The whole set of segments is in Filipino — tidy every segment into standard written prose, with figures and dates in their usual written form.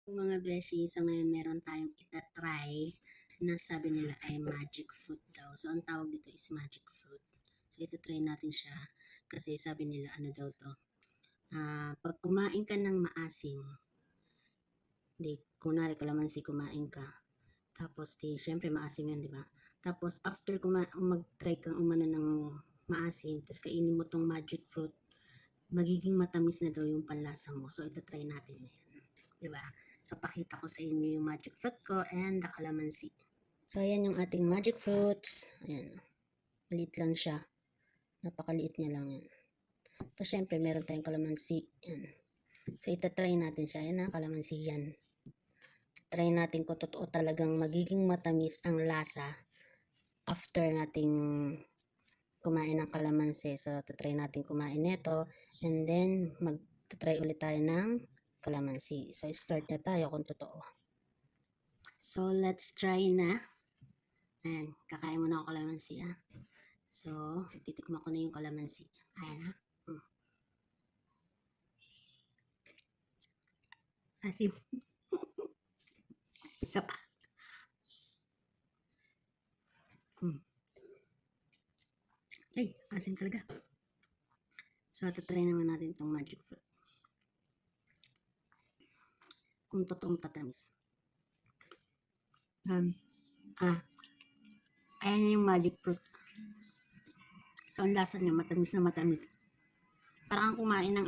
Mga beshi, sa ngayon meron tayong itatry na sabi nila ay magic fruit daw. So, ang tawag dito is magic fruit. So, itatry natin siya kasi sabi nila ano daw to. Pag kumain ka ng maasim, di, kunwari kalamansi kumain ka, tapos syempre maasim yan, di ba? Tapos after mag-try kang umano ng maasim, tapos kainin mo tong magic fruit, magiging matamis na daw yung panlasa mo. So, itatry natin yan. Diba? So, pakita ko sa inyo yung magic fruit ko and the calamansi. So, ayan yung ating magic fruits. Ayan. Maliit lang siya. Napakaliit niya lang yan. Tapos, syempre, meron tayong calamansi. Ayan. So, itatry natin siya. Ayan na, calamansi yan. Try natin kung totoo talagang magiging matamis ang lasa after nating kumain ng calamansi. So, try natin kumain nito. And then, mag-try ulit tayo ng calamansi. So, start na tayo kung totoo. So, let's try na. Ayan, kakain muna ako calamansi, ha. So, titikman ko na yung calamansi. Ayan, ha. Asim. Isa pa. Ay, asim talaga. So, tatry naman natin itong magic fruit. Kung totoong tatamis. Ayan yung magic fruit. So, ang lasa niya, matamis na matamis. Parang kumain ng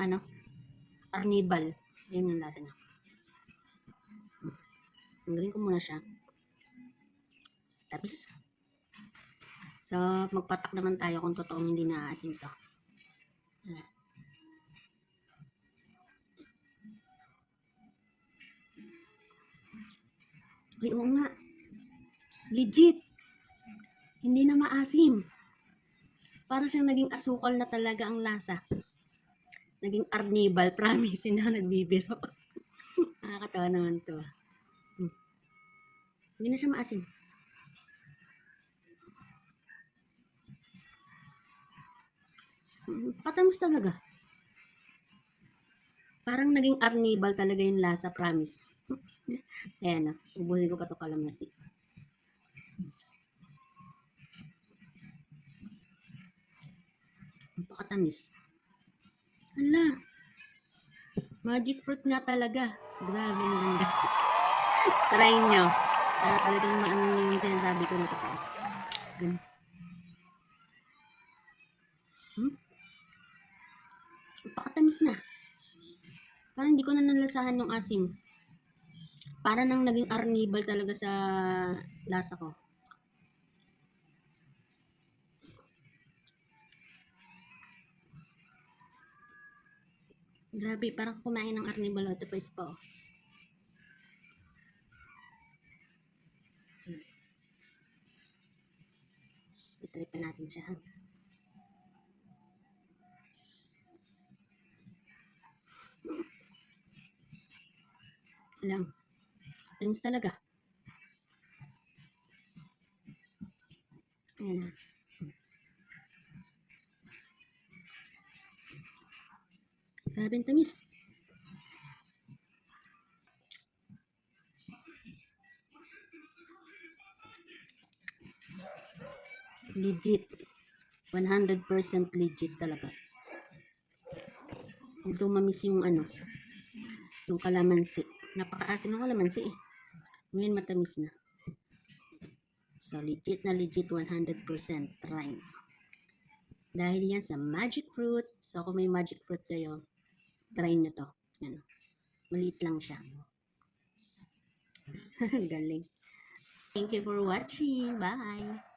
carnival. Yan yung lasa niya. Tanggalin ko muna siya. Tapos, so, magpatak naman tayo kung totoong hindi naaasim to. Ay, oo nga. Legit. Hindi na maasim. Para siyang naging asukal na talaga ang lasa. Naging carnival, promise. Hindi na nagbibiro. Nakakatawa naman to. Hindi na siya maasim. Patamis talaga. Parang naging carnival talaga yung lasa, promise. Ayan na. Ubusin ko pa ito calamansi. Napakatamis. Hala. Magic fruit nga talaga. Grabe, ang ganda. Try nyo. Para talagang maano yung sinasabi ko na totoo. Ganda. Napakatamis na. Parang hindi ko na nalasahan yung asim. Para nang naging carnival talaga sa lasa ko. Grabe, parang kumain ng carnival. Ito pa isa pa. I-try pa natin siya. Alam. Tamis talaga. Ayan na. Grabe ang tamis. Legit. 100% legit talaga. Ito mamis yung yung calamansi. Napakaasim ng calamansi eh. Ngayon matamis na. So legit na legit 100% try. Dahil yan sa magic fruit. So kung may magic fruit kayo, try nyo to. Yan. Maliit lang siya. Galing. Thank you for watching. Bye!